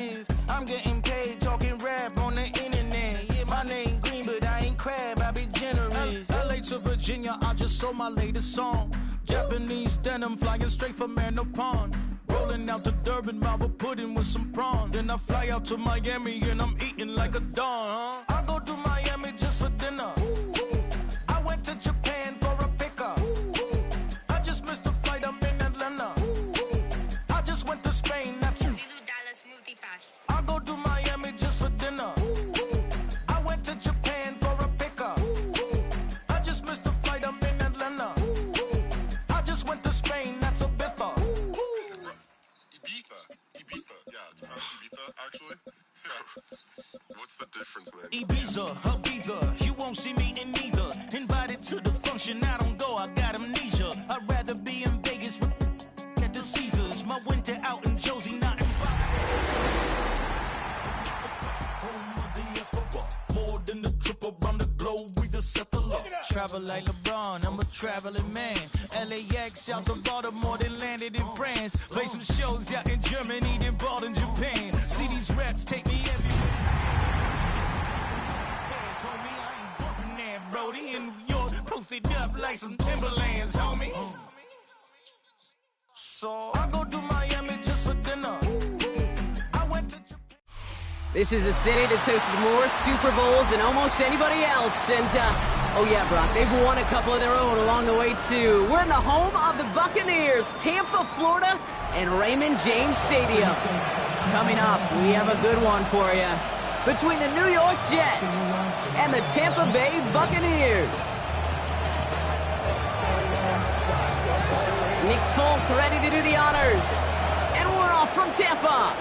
is. I'm getting paid talking rap on the internet. Yeah, my name green, but I ain't crab, I be generous. LA to Virginia, I just sold my latest song. Japanese denim flying straight from Manapon. Rolling out to Durban, mouth of pudding with some prawns. Then I fly out to Miami and I'm eating like a don, huh? I go to Miami just for dinner. I went to Japan for a pickup. I just missed the flight, I'm in Atlanta. I just went to Spain, that's I go to Miami just for dinner. I went to Japan for a pickup. I just missed the flight, I'm in Atlanta. I just went to Spain, that's a Ibiza. Ibiza, yeah, it's pronounced Ibiza, actually. Yeah. What's the difference, man? Ibiza, you won't see me in neither. Invited to the function, I don't go, I got amnesia. I'd rather be in Vegas at the Caesars. My winter out in Josie, not in more than the trip around the globe, we just set the law. Travel like LeBron, I'm a traveling man. LAX out to Baltimore, then landed in France. Play some shows out in Germany, then bought in Japan. See these reps take me everywhere. Homie, I ain't bumping that Brody in New York, posted up like some Timberlands, homie. So I go to Miami just for dinner. I went to Japan. This is a city that's hosted more Super Bowls than almost anybody else. And, oh yeah, Brock, they've won a couple of their own along the way, too. We're in the home of the Buccaneers, Tampa, Florida, and Raymond James Stadium. Coming up, we have a good one for you. Between the New York Jets and the Tampa Bay Buccaneers. Nick Folk ready to do the honors. And we're off from Tampa.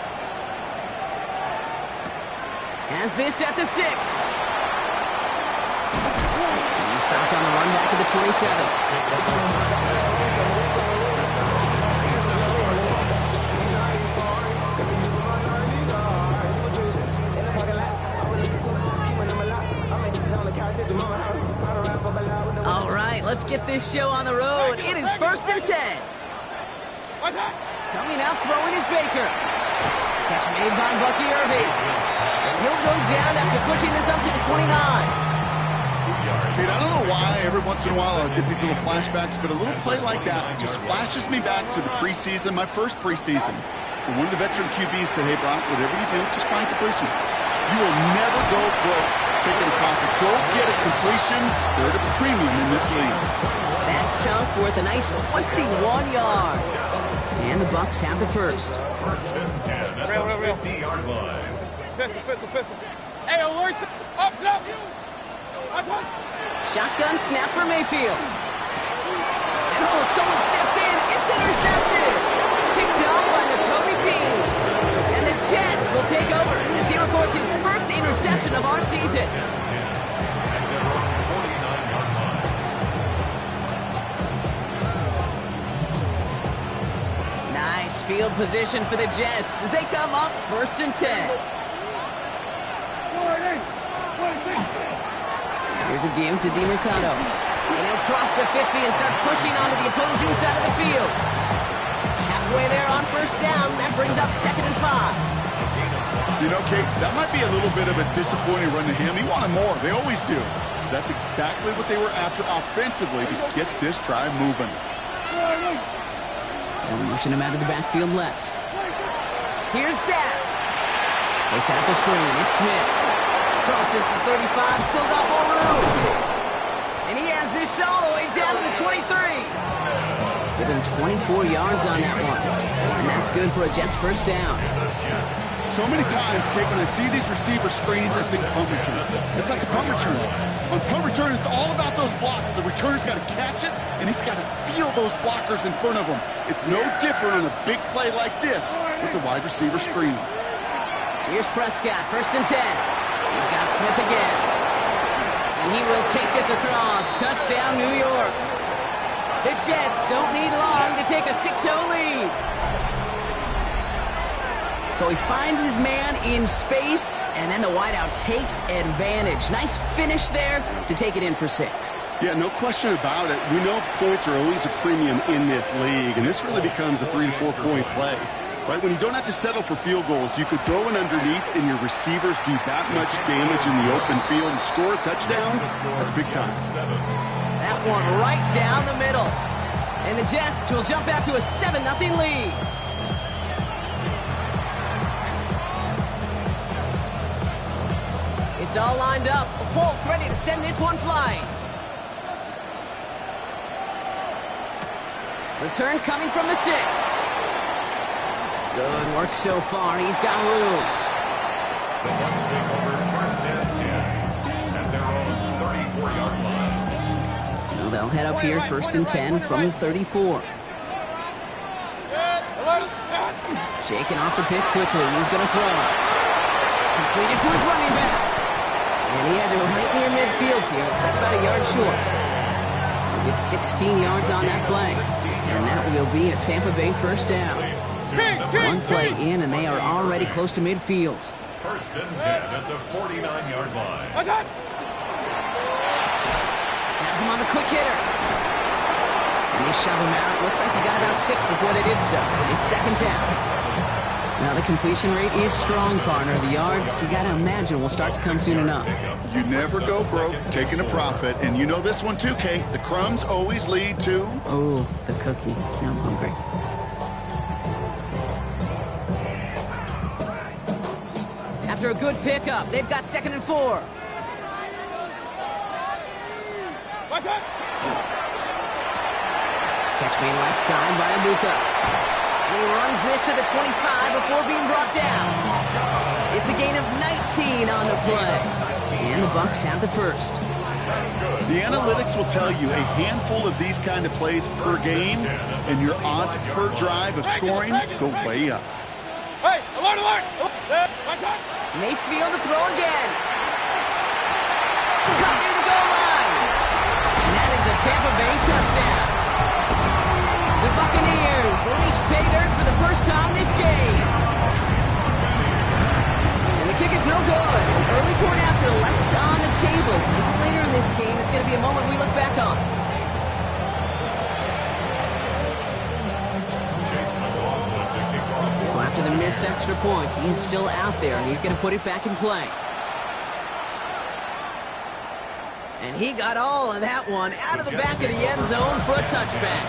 Has this at the 6. He stopped on the run back to the 27. All right, let's get this show on the road. It is 1st and 10. Coming out, throwing is Baker. Catch made by Bucky Irving. And he'll go down after pushing this up to the 29. Kate, I don't know why every once in a while I get these little flashbacks, but a little play like that just flashes me back to the preseason, my first preseason. And one of the veteran QBs said, hey, Brock, whatever you do, just find completions. You will never go broke taking a profit. Go get a completion. They're at a premium in this league. That chunk worth a nice 21 yards. And the Bucs have the first. 1st and 10 at the 50-yard line. Pistol. Hey, alert! Up! Shotgun snap for Mayfield. And oh, someone stepped in. It's intercepted. Picked up by the Kobe team. And the Jets will take over as he records his first interception of our season. Nice field position for the Jets as they come up 1st and 10. Here's a game to DiMercado. And he'll cross the 50 and start pushing onto the opposing side of the field. Halfway there on 1st down. That brings up 2nd and 5. You know, Kate, that might be a little bit of a disappointing run to him. He wanted more. They always do. That's exactly what they were after offensively to get this drive moving. And motion him out of the backfield left. Here's Dak. They set up the screen. It's Smith. Crosses the 35. Still got more room. And he has this all the way down to the 23. Give him 24 yards on that one. And that's good for a Jets 1st down. So many times, Kate, when I see these receiver screens, I think punt return. It's like a punt return. On punt return, it's all about those blocks. The returner's got to catch it, and he's got to feel those blockers in front of him. It's no different on a big play like this with the wide receiver screen. Here's Prescott, 1st and 10. He's got Smith again. And he will take this across. Touchdown, New York. The Jets don't need long to take a 6-0 lead. So he finds his man in space, and then the wideout takes advantage. Nice finish there to take it in for 6. Yeah, no question about it. We know points are always a premium in this league, and this really becomes a 3 to 4 point play. Right, when you don't have to settle for field goals, you could throw it underneath and your receivers do that much damage in the open field and score a touchdown. That's big time. That one right down the middle. And the Jets will jump out to a 7-0 lead. It's all lined up. Folk ready to send this one flying. Return coming from the 6. Good work so far. He's got room. The Bucs take over first and 10 at their own 34-yard line. So they'll head up here first and 10 from the 34. Shaking off the pick quickly. He's going to throw. Completed to his running back. And he has it right near midfield here. It's about a yard short. He'll get 16 yards on that play. And that will be a Tampa Bay first down. One play in, and they are already close to midfield. First and 10 at the 49-yard line. Has him on the quick hitter. And they shove him out. Looks like he got about 6 before they did so. It's second down. Now the completion rate is strong, partner. The yards, you got to imagine, will start to come soon enough. You never go broke taking a profit. And you know this one too, Kate. The crumbs always lead to... Oh, the cookie. Now I'm hungry. After a good pickup, they've got 2nd and 4. What's that? Catch made left side by Abuka. He runs this to the 25 before being brought down. It's a gain of 19 on the play. And the Bucs have the first. The analytics will tell you a handful of these kind of plays per game, and your odds per drive of scoring go way up. Hey, alert! Mayfield to throw again. Cut near the goal line. And that is a Tampa Bay touchdown. The Buccaneers reach pay dirt for the first time this game. And the kick is no good. An early point after left on the table. Later in this game, it's going to be a moment we look back on. So after the missed extra point, he's still out there, and he's going to put it back in play. And he got all of that one out of the back of the end zone for a touchback.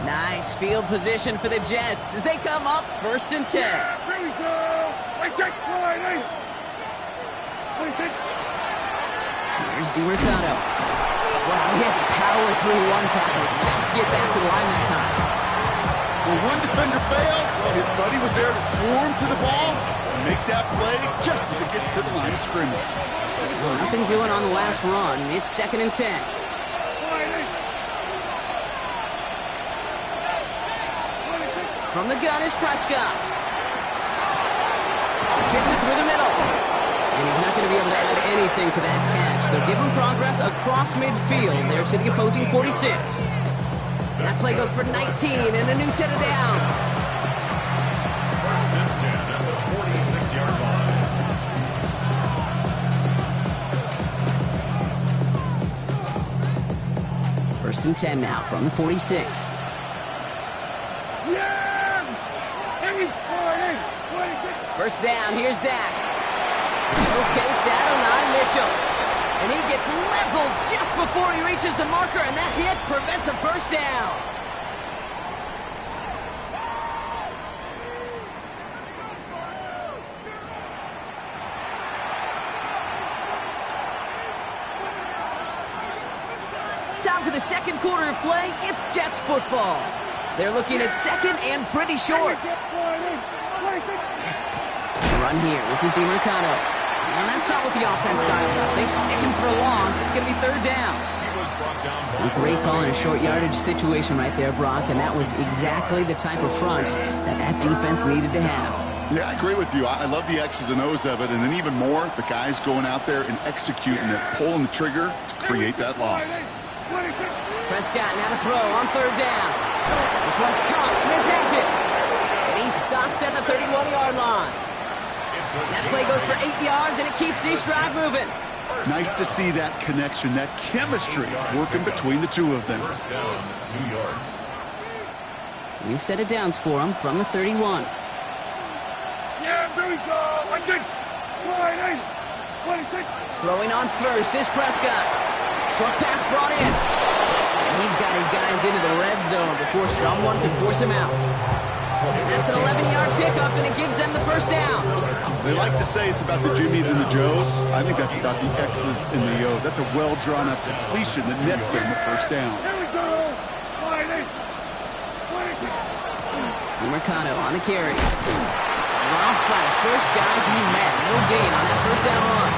Nice field position for the Jets as they come up first and 10. Here we go. Here's DiMercado. Well, he had to power through one tackle just to get back to the line that time. When one defender failed, well, his buddy was there to swarm to the ball and make that play just as it gets to the line of scrimmage. Well, nothing doing on the last run. It's 2nd and 10. From the gun is Prescott. Fits it through the middle. And he's not going to be able to add anything to that catch. So give him progress across midfield there to the opposing 46. That play goes for 19 and a new set of downs. First and 10 at the 46-yard line. First and 10 now from the 46. First down, here's Dak. Locates Adonai Mitchell. And he gets leveled just before he reaches the marker, and that hit prevents a first down. Time for the second quarter of play. It's Jets football. They're looking at 2nd and pretty short. Run here. This is DiMercado. And that's not what the offense dialed up. They stick him for a loss. It's going to be 3rd down. A great call in a short yardage situation right there, Brock, and that was exactly the type of front that defense needed to have. Yeah, I agree with you. I love the X's and O's of it, and then even more, the guys going out there and executing it, pulling the trigger to create that loss. Prescott now to throw on 3rd down. This one's caught. Smith has it. And he's stopped at the 31-yard line. That play goes for 8 yards, and it keeps this drive moving. Nice to see that connection, that chemistry working between the two of them. First down, New York. We've set it downs for him from the 31. Yeah, there we go. I think. 26. Throwing on first is Prescott. Short pass brought in. And he's got his guys into the red zone before someone can force him out. That's an 11-yard pickup, and it gives them the first down. They like to say it's about the Jimmies and the Joes. I think that's about the X's and the O's. That's a well-drawn-up completion that nets them the first down. Here we go. 28. DeMarcano on the carry. Robbed by the first guy he met. No gain on that first down run.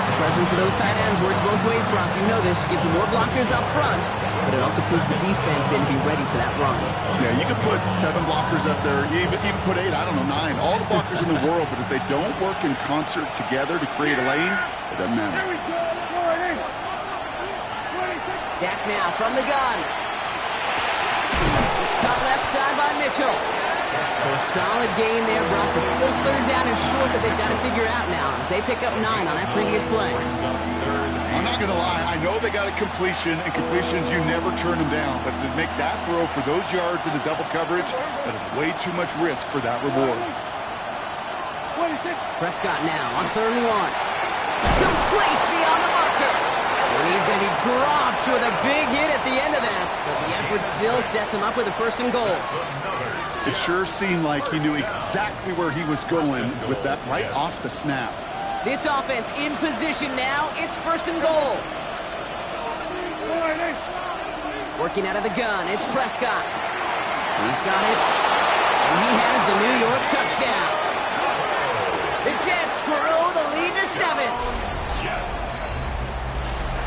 The presence of those tight ends works both ways, Brock. You know this. Gives them more blockers up front, but it also puts the defense in to be ready for that run. Yeah, you could put 7 blockers up there, even put 8, I don't know, 9. All the blockers in the world, but if they don't work in concert together to create a lane, it doesn't matter. Here we go. 26. Dak now from the gun. It's caught left side by Mitchell. So a solid gain there, Brock, but still third down and short that they've got to figure out now as they pick up 9 on that previous play. I'm not going to lie. I know they got a completion, and completions, you never turn them down. But to make that throw for those yards into double coverage, that is way too much risk for that reward. 26. Prescott now on 3rd and 1. Complete beyond the marker. And he's going to be dropped with a big hit at the end of that. But the effort still sets him up with a 1st and goal. It sure seemed like he knew exactly where he was going with that right off the snap. This offense in position now. It's 1st and goal. 28. Working out of the gun. It's Prescott. He's got it. And he has the New York touchdown. The Jets grow the lead to 7.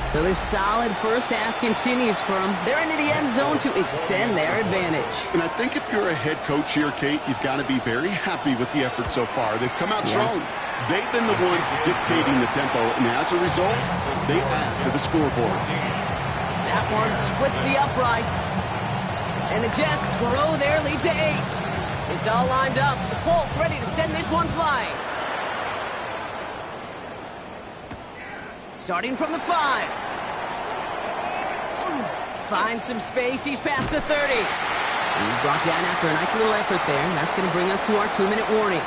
So this solid first half continues for them. They're into the end zone to extend their advantage. And I think if you're a head coach here, Kate, you've got to be very happy with the effort so far. They've come out strong. They've been the ones dictating the tempo, and as a result, they add to the scoreboard. That one splits the uprights. And the Jets grow their lead to 8. It's all lined up. The Folk ready to send this one flying. Starting from the 5. Finds some space. He's past the 30. He's brought down after a nice little effort there. And that's going to bring us to our 2-minute warning.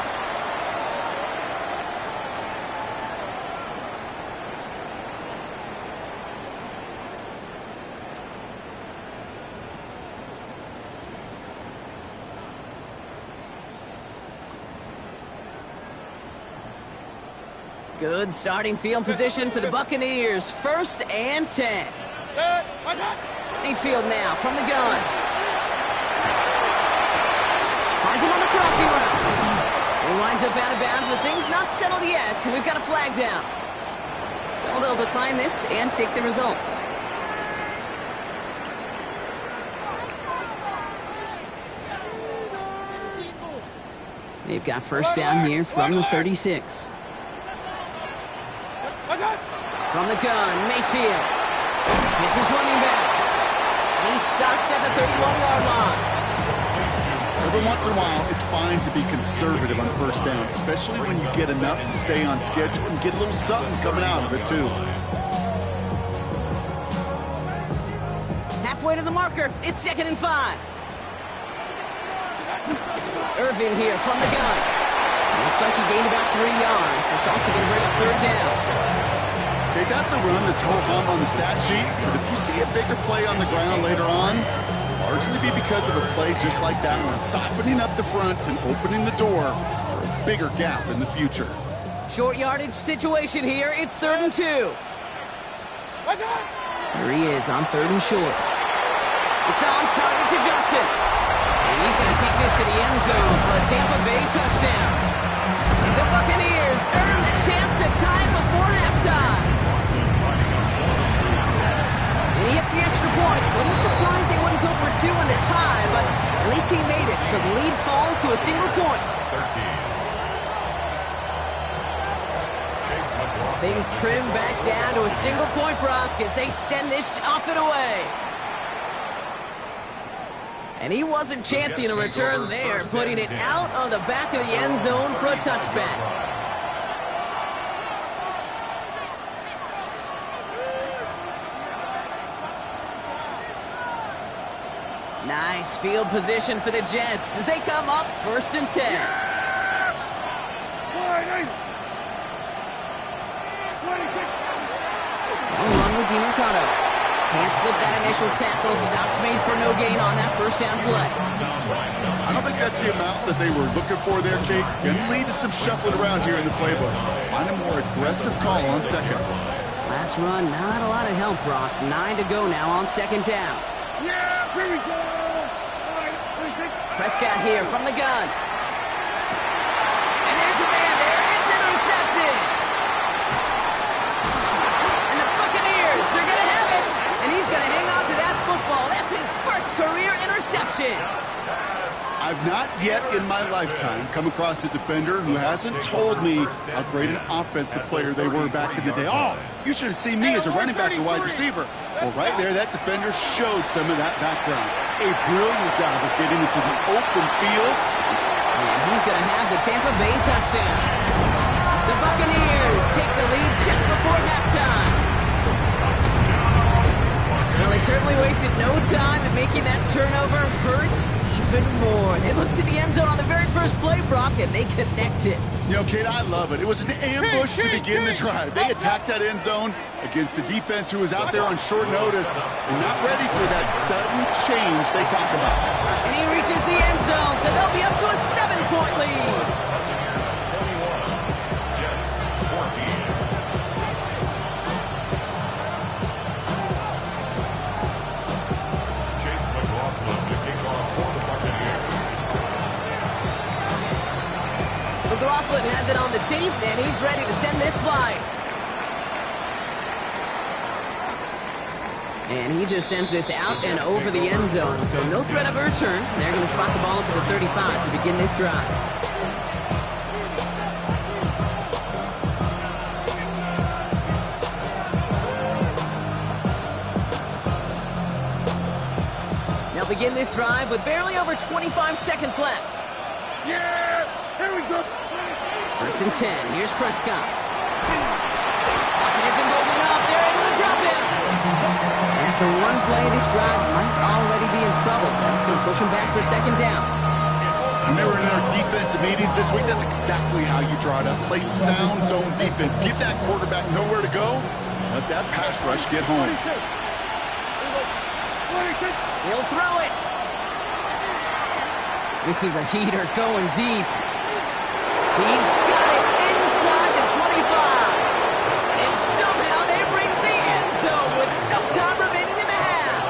Good starting field position for the Buccaneers. 1st and 10. Mayfield now from the gun. Finds him on the crossing route. He winds up out of bounds with things not settled yet. We've got a flag down. So they'll decline this and take the results. They've got first down here from the 36. From the gun, Mayfield. It's his running back. And he's stopped at the 31-yard line. Every once in a while, it's fine to be conservative on first down, especially when you get enough to stay on schedule and get a little something coming out of it, too. Halfway to the marker. It's 2nd and 5. Irvin here from the gun. Looks like he gained about 3 yards. It's also going to bring up 3rd down. Okay, that's a run that's ho-hum on the stat sheet, but if you see a bigger play on the ground later on, largely be because of a play just like that one, softening up the front and opening the door for a bigger gap in the future. Short yardage situation here. It's 3rd and 2. There he is on 3rd and short. It's on target to Johnson. And he's going to take this to the end zone for a Tampa Bay touchdown. The Buccaneers earn the chance to tie it before halftime. And he hits the extra point. A little surprised they wouldn't go for 2 in the tie, but at least he made it. So the lead falls to a single point. 13. Things trim back down to a single point, Brock, as they send this off and away. And he wasn't chancing a return there, putting it out on the back of the end zone for a touchback. Nice field position for the Jets as they come up 1st and 10. Run with DeMarcado. Can't slip that initial tackle. Stops made for no gain on that 1st down play. I don't think that's the amount that they were looking for there, Kate. Going to lead to some shuffling around here in the playbook. Find a more aggressive call on 2nd. Last run, not a lot of help, Brock. 9 to go now on 2nd down. Yeah, here we go. Prescott here from the gun. And there's a man there. It's intercepted. And the Buccaneers are going to have it. And he's going to hang on to that football. That's his first career interception. I've not yet in my lifetime come across a defender who hasn't told me how great an offensive player they were back in the day. Oh, you should have seen me as a running back or wide receiver. Well, right there, that defender showed some of that background. A brilliant job of getting into the open field. And he's going to have the Tampa Bay touchdown. The Buccaneers take the lead just before halftime. Well, they certainly wasted no time in making that turnover hurt even more. They looked to the end zone on the very first play, Brock, and they connected. You know, Kate, I love it. It was an ambush to begin the drive. They attacked that end zone against a defense who was out there on short notice and not ready for that sudden change they talk about. And he reaches the end zone, so they'll be up to a 7-point lead. Jets 14. McLaughlin has it on the tape, and he's ready to send this flying. And he just sends this out and over the end zone, so no threat of a return. They're going to spot the ball up at the 35 to begin this drive. They'll begin this drive with barely over 25 seconds left. Yeah, here we go. 1st and 10. Here's Prescott. Pocket isn't holding up. They're able to drop him. After one play, this drive might already be in trouble. That's going to push him back for 2nd down. When they were in our defensive meetings this week, that's exactly how you draw it up. Play sound zone defense. Give that quarterback nowhere to go. Let that pass rush get home. He'll throw it. This is a heater going deep. He's got it inside the 25. And somehow they reach the end zone with no time remaining in the half.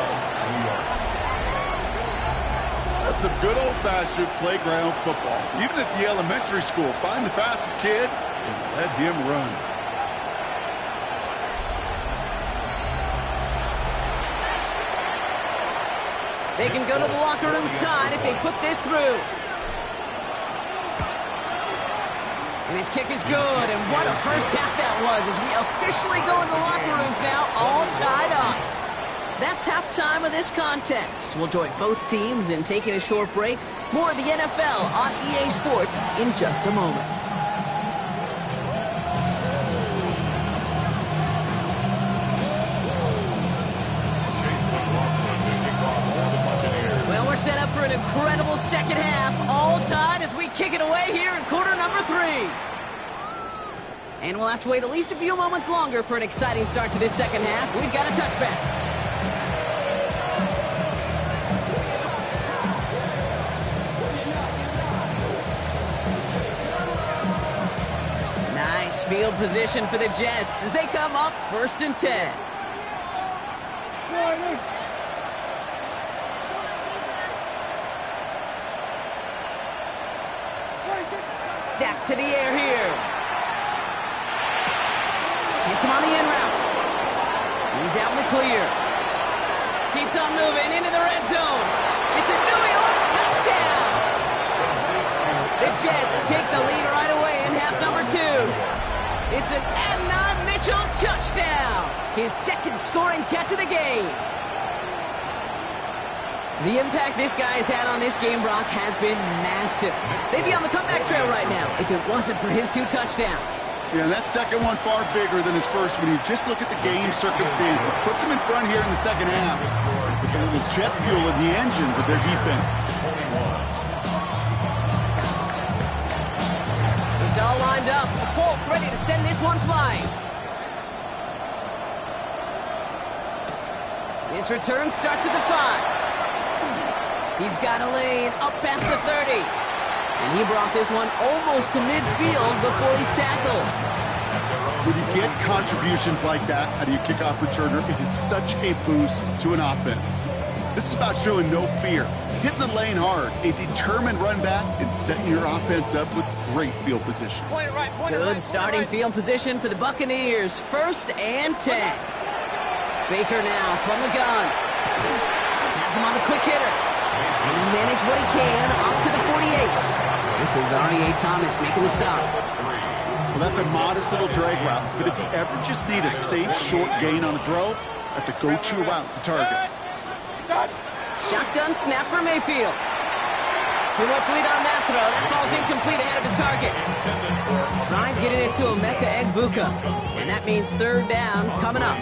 That's some good old-fashioned playground football. Even at the elementary school, find the fastest kid and let him run. They can go to the locker rooms tied if they put this through. And his kick is good, and what a first half that was as we officially go in the locker rooms now, all tied up. That's halftime of this contest. We'll join both teams in taking a short break. More of the NFL on EA Sports in just a moment. Well, we're set up for an incredible second half, all tied as we kick it away here in quarter number 3. And we'll have to wait at least a few moments longer for an exciting start to this second half. We've got a touchback. Nice field position for the Jets as they come up 1st and 10. Dak to the air here. Hits him on the in route. He's out in the clear. Keeps on moving into the red zone. It's a New York touchdown. The Jets take the lead right away in half number 2. It's an Adonai Mitchell touchdown. His second scoring catch of the game. The impact this guy has had on this game, Brock, has been massive. They'd be on the comeback trail right now if it wasn't for his 2 touchdowns. Yeah, that second one far bigger than his first when you just look at the game circumstances. Puts him in front here in the second half. It's a little jet fuel in the engines of their defense. It's all lined up. Folk ready to send this one flying. This return starts at the 5. He's got a lane up past the 30. And he brought this one almost to midfield before he's tackled. When you get contributions like that out of your kickoff returner, it is such a boost to an offense. This is about showing no fear, hitting the lane hard, a determined run back, and setting your offense up with great field position. Good starting field position for the Buccaneers. 1st and 10. Baker now from the gun. Has him on the quick hitter. And he managed what he can up to the 48. This is R.A. Thomas making the stop. Well, that's a modest little drag route, but if you ever just need a safe, short gain on the throw, that's a go-to route to target. Shotgun snap for Mayfield. Too much lead on that throw. That falls incomplete ahead of his target. Trying to get it into Emeka Egbuka. And that means 3rd down coming up.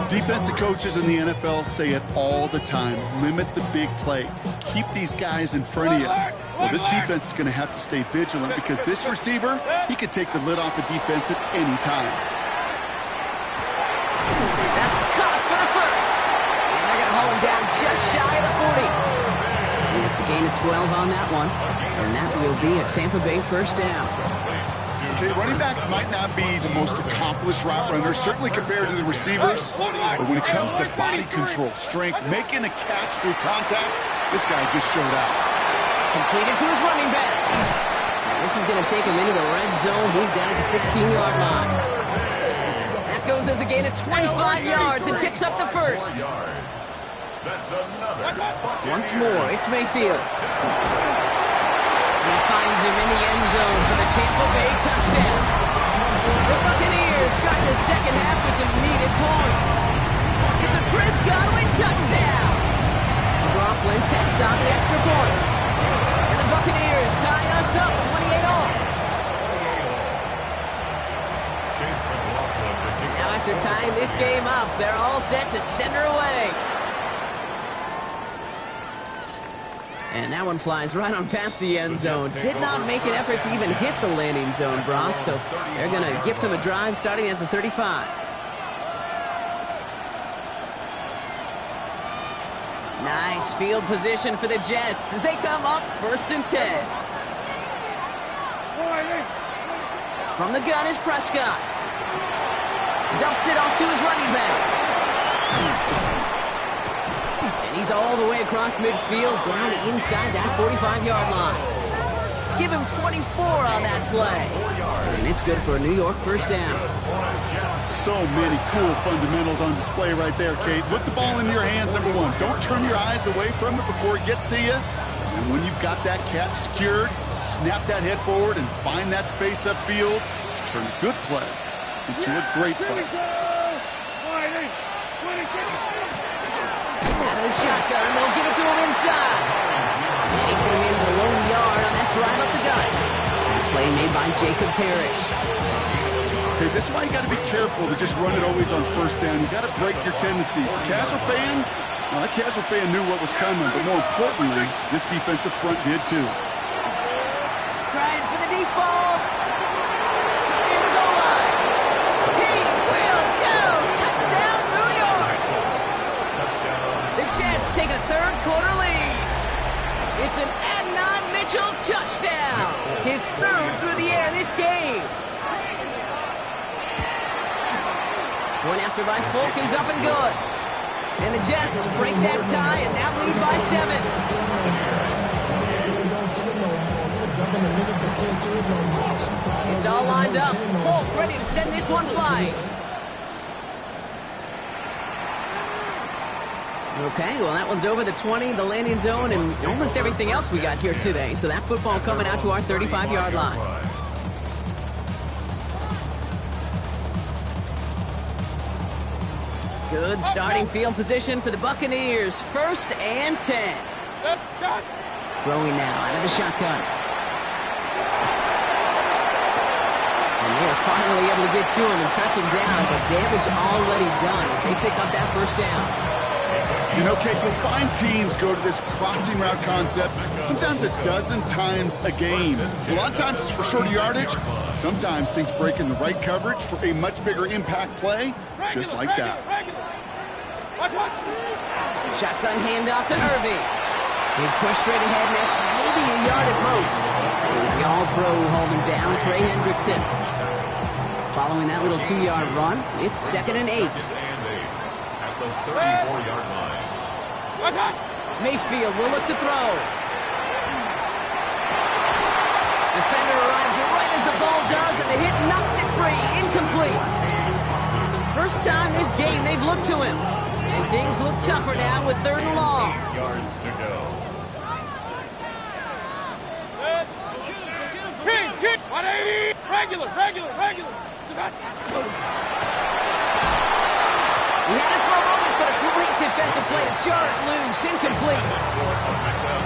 Defensive coaches in the NFL say it all the time. Limit the big play. Keep these guys in front of you. Well, this defense is going to have to stay vigilant because this receiver, he could take the lid off a defense at any time. That's caught for the 1st. And they're going to hold him down just shy of the 40. And it's a gain of 12 on that one. And that will be a Tampa Bay 1st down. Okay, running backs might not be the most accomplished route runners, certainly compared to the receivers. But when it comes to body control, strength, making a catch through contact, this guy just showed out. Completed to his running back. And this is going to take him into the red zone. He's down at the 16-yard line. That goes as a gain of 25 yards and picks up the 1st. Once more, it's Mayfield. And he finds him in the end zone for the Tampa Bay touchdown. The Buccaneers start the second half with some needed points. It's a Chris Godwin touchdown. McLaughlin sets on the extra point. And the Buccaneers tie us up 28-all. Now after tying this game up, they're all set to send her away. And that one flies right on past the end zone. Did not make an effort to even hit the landing zone, Brock. So they're going to gift him a drive starting at the 35. Nice field position for the Jets as they come up 1st and 10. From the gun is Prescott. Dumps it off to his running back. And he's all the way across midfield down inside that 45-yard line. Give him 24 on that play. And it's good for a New York 1st down. So many cool fundamentals on display right there, Kate. Put the ball into your hands, number 1. Don't turn your eyes away from it before it gets to you. And when you've got that catch secured, snap that head forward and find that space upfield to turn a good play into a great play. Out of the shotgun, they'll give it to him inside. And he's going to get the 1 yard on that drive up the gut. Play made by Jacob Parrish. Okay, this is why you got to be careful to just run it always on 1st down. You got to break your tendencies. The casual fan, well, that casual fan knew what was coming, but more importantly, this defensive front did too. Trying for the deep ball. In the goal line. He will go. Touchdown, New York. The Jets take a 3rd quarter lead. It's an Adnan Mitchell touchdown. His 3rd through the air this game. One after by Folk is up and good. And the Jets break that tie and now lead by 7. It's all lined up. Folk ready to send this one flying. Okay, well, that one's over the 20, the landing zone, and almost everything else we got here today. So that football coming out to our 35-yard line. Good starting field position for the Buccaneers. 1st and 10. Throwing now out of the shotgun. And they are finally able to get to him and touch him down, but damage already done as they pick up that 1st down. You know, Kate, you'll find teams go to this crossing route concept sometimes a dozen times a game. A lot of times it's for shorter yardage. Sometimes things break in the right coverage for a much bigger impact play, just like that. Shotgun handoff to Irving. He's pushed straight ahead, and that's maybe a yard at most. It was the all-pro who hauled him down, Trey Hendrickson. Following that little 2-yard run, it's 2nd and 8. At the 34-yard line. Mayfield will look to throw. Defender arrives right as the ball does, and the hit knocks it free. Incomplete. First time this game they've looked to him. And things look tougher now with 3rd and long. 8 yards to go. Kick! 180! Regular! He had it for a moment, but a great defensive play to jar it loose. Incomplete.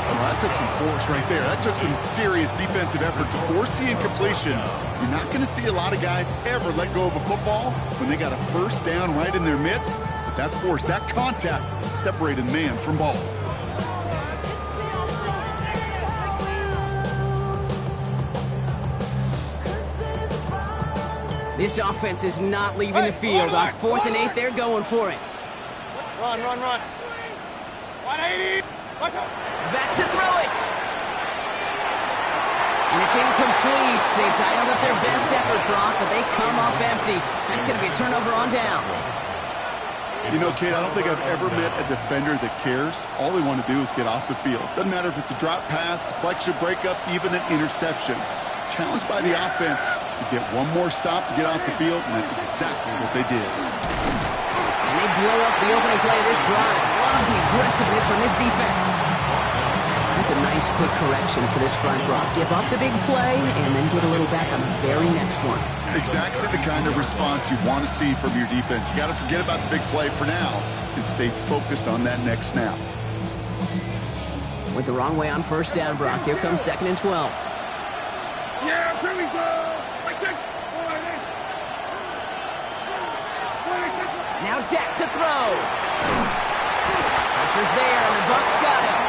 Well, that took some force right there. That took some serious defensive effort to force the incompletion. You're not going to see a lot of guys ever let go of a football when they got a first down right in their midst. But that force, that contact, separated man from ball. This offense is not leaving the field. On 4th and 8, they're going for it. Run! 180! Back to throw it. And it's incomplete. They dialed up their best effort, Brock, but they come up empty. That's going to be a turnover on downs. You know, Kate, I don't think I've ever met a defender that cares. All they want to do is get off the field. Doesn't matter if it's a drop pass, deflection, breakup, even an interception. Challenged by the offense to get one more stop to get off the field, and that's exactly what they did. And they blow up the opening play of this drive. Love the aggressiveness from this defense. That's a nice quick correction for this front, Brock. Give up the big play and then get a little back on the very next one. Exactly the kind of response you want to see from your defense. You got to forget about the big play for now and stay focused on that next snap. Went the wrong way on 1st down, Brock. Here comes 2nd and 12. Yeah, here we go! Now Dak to throw. Pressure's there, and the Bucs got it.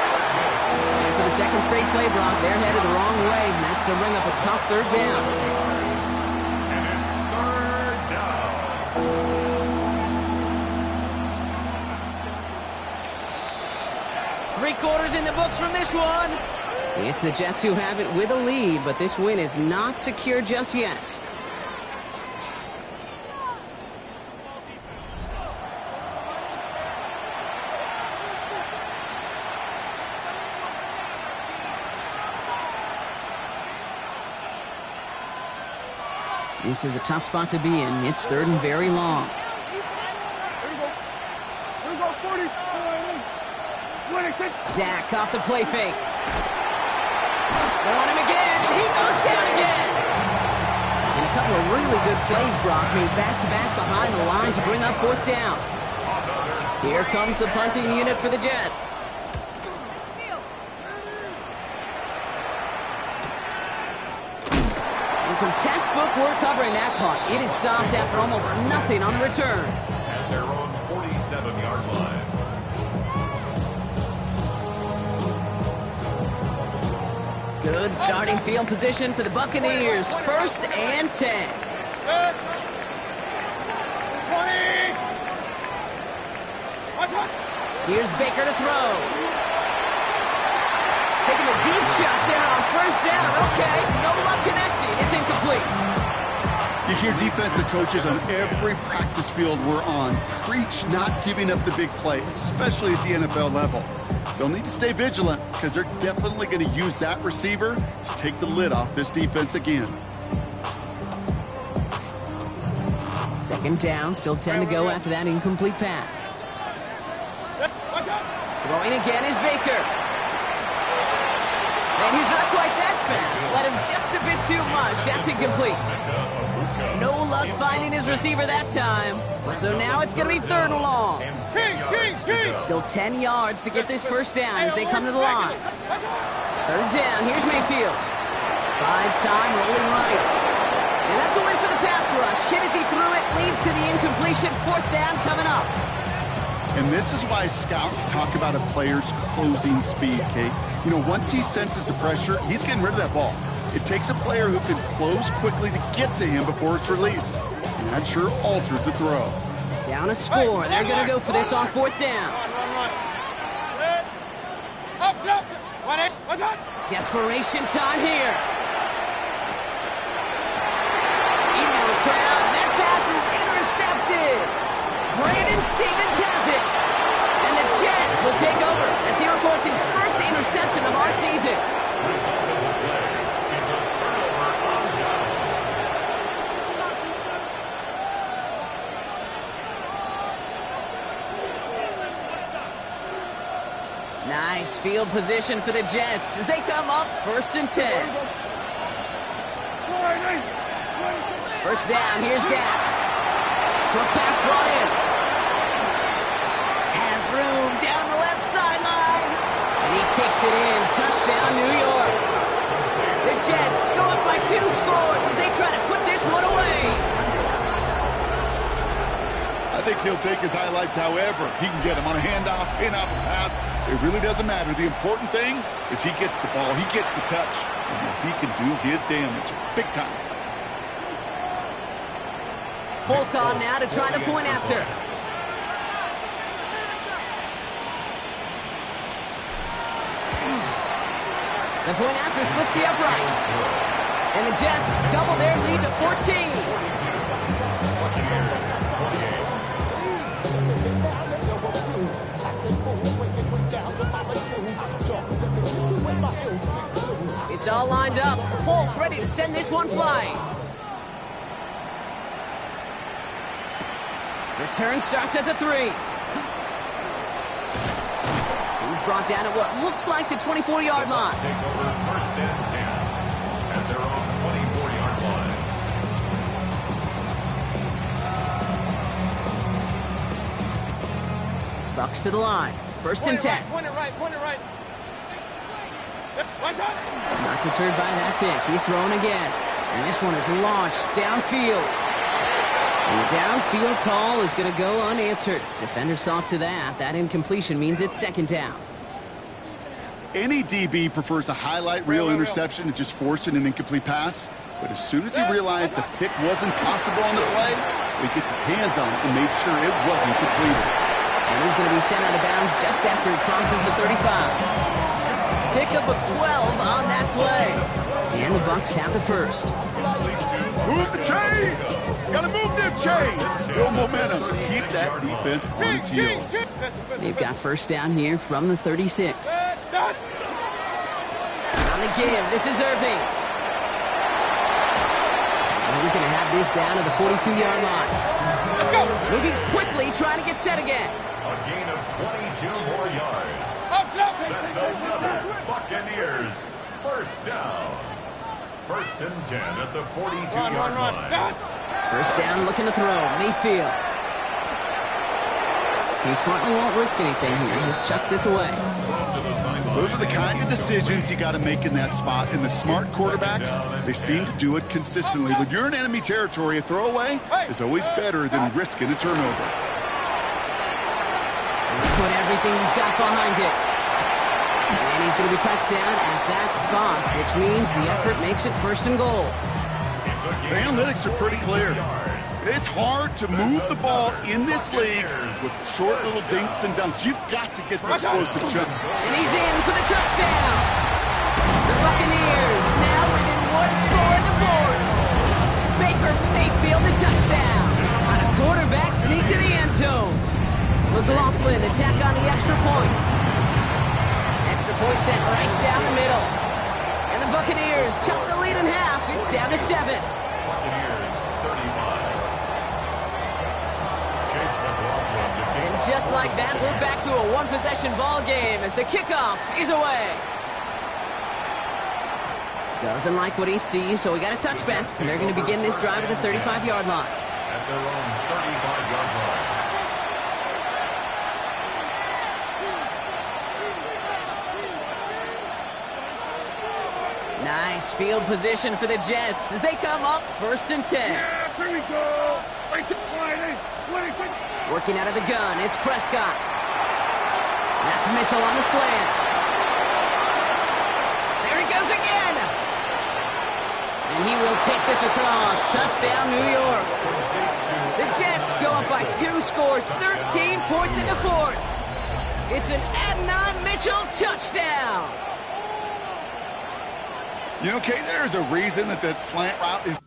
And for the 2nd straight play, Brock, they're headed the wrong way, and that's going to bring up a tough 3rd down. And it's 3rd down. 3 quarters in the books from this one. It's the Jets who have it with a lead, but this win is not secure just yet. This is a tough spot to be in. It's 3rd and very long. Here we go, 40. Dak off the play fake. They want him again, and he goes down again. And a couple of really good plays, Brock, made back-to-back behind the line to bring up 4th down. Here comes the punting unit for the Jets. And some textbook work covering that punt. It is stopped after almost nothing on the return. At their own 47-yard line. Good starting field position for the Buccaneers. 1st and 10. 20! Here's Baker to throw. Taking a deep shot there on 1st down. Okay, no luck connecting. It's incomplete. You hear defensive coaches on every practice field we're on preach not giving up the big play, especially at the NFL level. They'll need to stay vigilant because they're definitely going to use that receiver to take the lid off this defense again. 2nd down, still 10 to go after that incomplete pass. Throwing again is Baker. And he's not quite that fast. Let him just a bit too much. That's incomplete. No luck finding his receiver that time. So now it's going to be 3rd and long. Still 10 yards to get this 1st down as they come to the line. 3rd down. Here's Mayfield. Buys time, rolling right. And that's a win for the pass rush. Hit as he threw it, leads to the incompletion. 4th down coming up. And this is why scouts talk about a player's closing speed, Kate. You know, once he senses the pressure, he's getting rid of that ball. It takes a player who can close quickly to get to him before it's released. And that sure altered the throw. Down a score. They're going to go for this on 4th down. Desperation time here. Into the crowd, and that pass is intercepted. Brandon Stevens has it. And the Jets will take over as he records his first interception of our season. Result of the play is a turnover on downs. Nice field position for the Jets as they come up 1st and 10. First down, here's Dak. Short pass brought in. Has room down the left sideline. And he takes it in. Touchdown, New York. The Jets go up by 2 scores as they try to put this one away. I think he'll take his highlights however he can get him on a handoff, pin-off, a pass. It really doesn't matter. The important thing is he gets the ball, he gets the touch, and he can do his damage big time. Folk on now to try the point after. The point after splits the upright. And the Jets double their lead to 14. It's all lined up. Folk ready to send this one flying. Return starts at the 3. He's brought down at what looks like the 24-yard line. Take over 1st and 10 at their own 24-yard line. Bucs to the line. 1st and 10. Point it right. Not deterred by that pick. He's throwing again. And this one is launched downfield. And the downfield call is going to go unanswered. Defender saw to that. That incompletion means it's 2nd down. Any DB prefers a highlight reel interception to just forcing an incomplete pass. But as soon as he realized the pick wasn't possible on the play, he gets his hands on it and made sure it wasn't completed. And he's going to be sent out of bounds just after he crosses the 35. Pickup of 12 on that play. And the Bucs have the first. Move the chain! Gotta move them chains! Build momentum. Keep that defense on its heels. They've got first down here from the 36. On the give, this is Irving. And he's going to have this down to the 42-yard line. Moving quickly, trying to get set again. A gain of 22 more yards. That's another Buccaneers first down. 1st and 10 at the 42-yard line. First down, looking to throw. Mayfield. He smartly won't risk anything here. Just chucks this away. Those are the kind of decisions you got to make in that spot. And the smart quarterbacks, they seem to do it consistently. When you're in enemy territory, a throwaway is always better than risking a turnover. Put everything he's got behind it. And he's going to be touched down at that spot, which means the effort makes it 1st and goal. The analytics are pretty clear. It's hard to move the ball in this league with short little dinks and dunks. You've got to get the explosive jump. And he's in for the touchdown. The Buccaneers now within 1 score in the 4th. Baker Mayfield the touchdown. On a quarterback sneak to the end zone. McLaughlin attack on the extra point. Extra point sent right down the middle. And the Buccaneers chop the lead in half. It's down to 7. Buccaneers 35. Chase McLaughlin to kick And off. just like that, we're back to a one-possession ball game as the kickoff is away. Doesn't like what he sees, so we got a touchback. And they're going to begin this drive at the 35-yard line. At their own 35-yard line. Nice field position for the Jets as they come up 1st and 10. Yeah, here we go. Right to line. 26. Working out of the gun, it's Prescott. That's Mitchell on the slant. There he goes again. And he will take this across. Touchdown, New York. The Jets go up by 2 scores, 13 points in the fourth. It's an Adnan Mitchell touchdown. You know, Kate, there's a reason that slant route is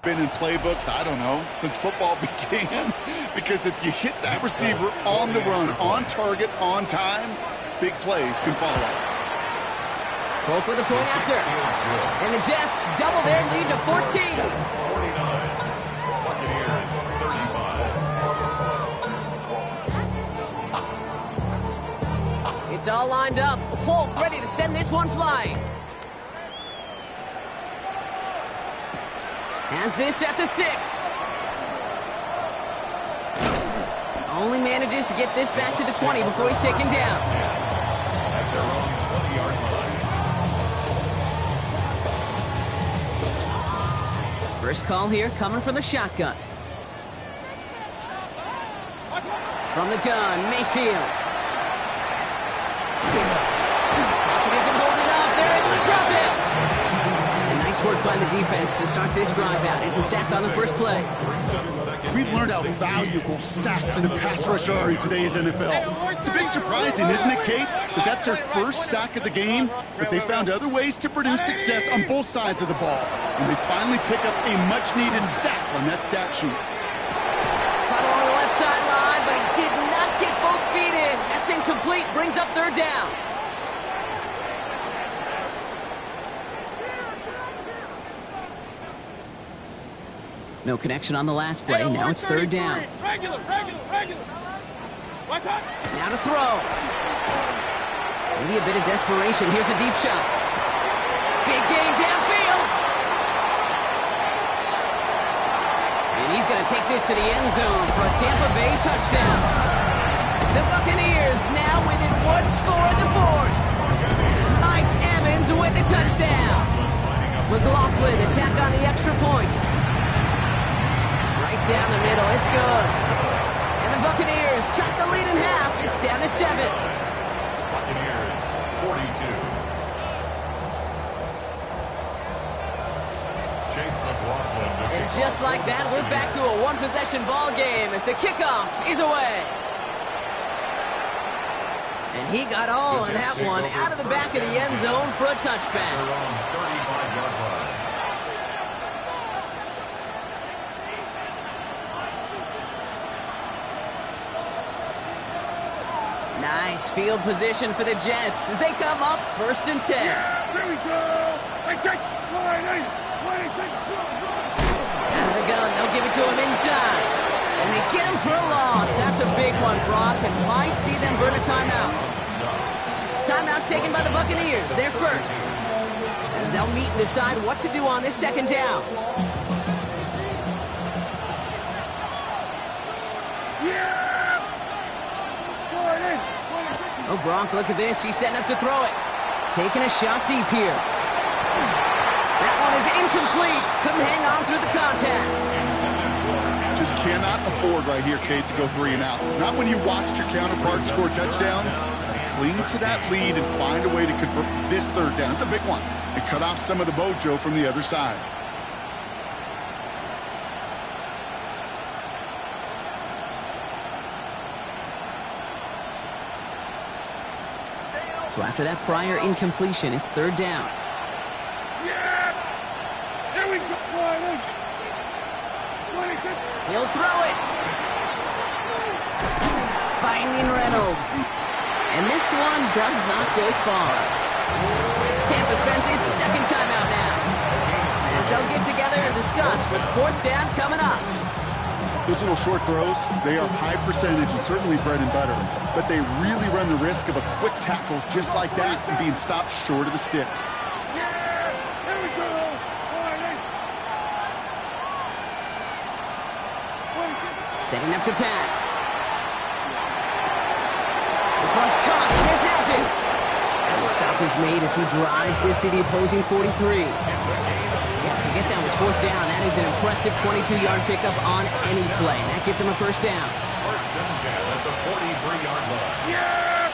been in playbooks, I don't know, since football began. Because if you hit that receiver on the run, on target, on time, big plays can follow. Polk with a point after. And the Jets double their lead to 14. 49. Buccaneers 35. It's all lined up. Polk ready to send this one flying. Has this at the 6. Only manages to get this back to the 20 before he's taken down. At their own 20-yard line. First call here coming from the shotgun. From the gun, Mayfield. Pocket isn't holding up. They're able to drop it. Nice work by the defense to start this drive out. It's a sack on the first play. We've learned how valuable sacks in a pass rush are in today's NFL. It's a bit surprising, isn't it, Kate, that that's their first sack of the game, but they found other ways to produce success on both sides of the ball. And they finally pick up a much-needed sack on that stat sheet. Caught along the left sideline, but he did not get both feet in. That's incomplete. Brings up third down. No connection on the last play. Now it's third down. Regular. Now to throw. Maybe a bit of desperation. Here's a deep shot. Big gain downfield. And he's going to take this to the end zone for a Tampa Bay touchdown. The Buccaneers now within 1 score in the fourth. Mike Evans with the touchdown. McLaughlin attack on the extra point. Right down the middle, it's good. And the Buccaneers chop the lead in half. It's down to 7. Buccaneers 42. Chase McLaughlin. And just like that, we're back to a one-possession ball game as the kickoff is away. And he got all of that one out of the back of the end zone for a touchback. Their own 35-yard line. Nice field position for the Jets as they come up 1st and 10. Yeah, there we go. I take 20. Out of the gun, they'll give it to him inside. And they get him for a loss. That's a big one, Brock, and might see them burn a timeout. Timeout taken by the Buccaneers. They're first. As they'll meet and decide what to do on this second down. Oh, Brock, look at this. He's setting up to throw it. Taking a shot deep here. That one is incomplete. Couldn't hang on through the contact. Just cannot afford right here, Kate, to go 3 and out. Not when you watched your counterpart score a touchdown. Cling to that lead and find a way to convert this third down. It's a big one. And cut off some of the mojo from the other side. So after that prior incompletion, it's third down. Yeah! There we go, Riley! He'll throw it! Finding Reynolds. And this one does not go far. Tampa spends its second timeout now. As they'll get together and discuss with 4th down coming up. Those little short throws, they are high percentage and certainly bread and butter. But they really run the risk of a quick tackle just like that and being stopped short of the sticks. Yeah! There we go! Setting up to pass. This one's caught. Smith has it. stop is made as he drives this to the opposing 43. Yeah, forget that was fourth down. That is an impressive 22-yard pickup on any play. That gets him a first down. First and 10 at the 43-yard line. Yeah!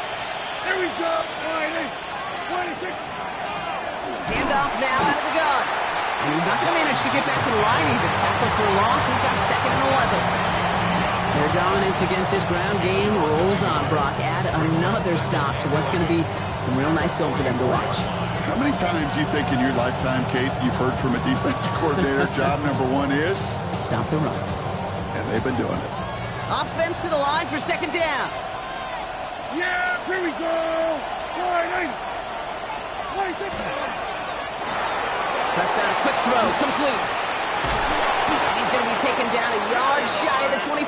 There we go! 26. Handoff now out of the gun. And he's not going to manage to get back to the line even. Tackle for a loss. We've got second and 11. Their dominance against his ground game rolls on, Brock. Add another stop to what's going to be some real nice film for them to watch. How many times do you think in your lifetime, Kate, you've heard from a defensive coordinator, job number one is? Stop the run. And they've been doing it. Offense to the line for second down. Yeah, here we go! 26. Prescott, a quick throw, complete. And he's going to be taken down a yard shy of the 25.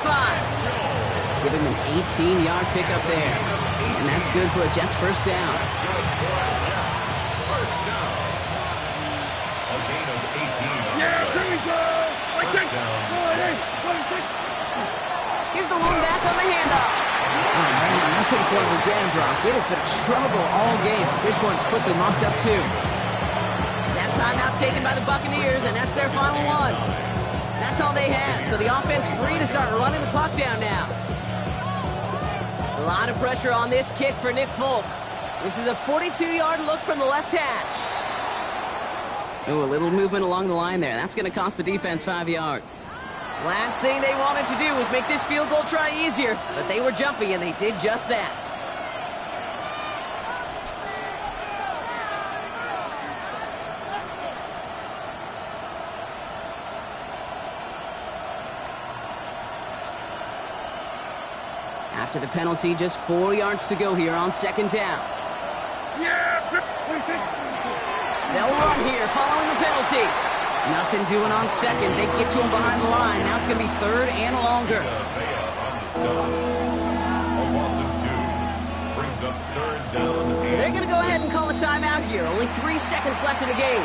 Give him an 18-yard pickup there. And that's good for a Jets first down. That's good for a Jets first down. A gain of 18. Yeah, here we go! First down, Jets. 26. Here's the one back on the handoff. Oh, man, nothing for him again, Brock. It has been a struggle all game. This one's quickly mopped up, too. That timeout taken by the Buccaneers, and that's their final one. That's all they had, so the offense free to start running the clock down now. A lot of pressure on this kick for Nick Folk. This is a 42-yard look from the left hash. Oh, a little movement along the line there. That's going to cost the defense 5 yards. Last thing they wanted to do was make this field goal try easier, but they were jumpy, and they did just that. After the penalty, just 4 yards to go here on second down. Yeah! They'll run here following the penalty. Nothing doing on second. They get to him behind the line. Now it's going to be third and longer. A loss of 2 brings up third down. So they're going to go ahead and call a timeout here. Only 3 seconds left in the game.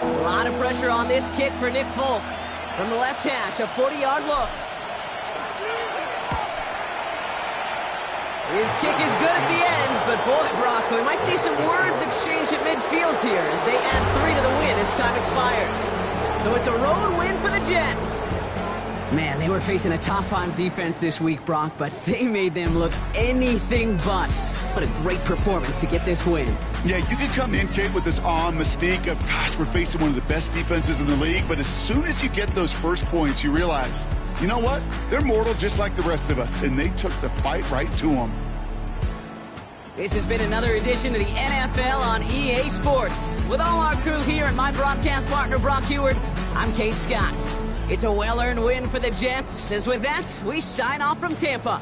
A lot of pressure on this kick for Nick Folk. From the left hash, a 40-yard look. His kick is good at the end, but boy, Brock, we might see some words exchanged at midfield here as they add 3 to the win as time expires. So it's a road win for the Jets. Man, they were facing a top 5 defense this week, Brock, but they made them look anything but. What a great performance to get this win. Yeah, you can come in, Kate, with this awe and mystique of, gosh, we're facing one of the best defenses in the league, but as soon as you get those first points, you realize, you know what? They're mortal just like the rest of us, and they took the fight right to them. This has been another edition of the NFL on EA Sports. With all our crew here and my broadcast partner, Brock Heward, I'm Kate Scott. It's a well-earned win for the Jets, as with that, we sign off from Tampa.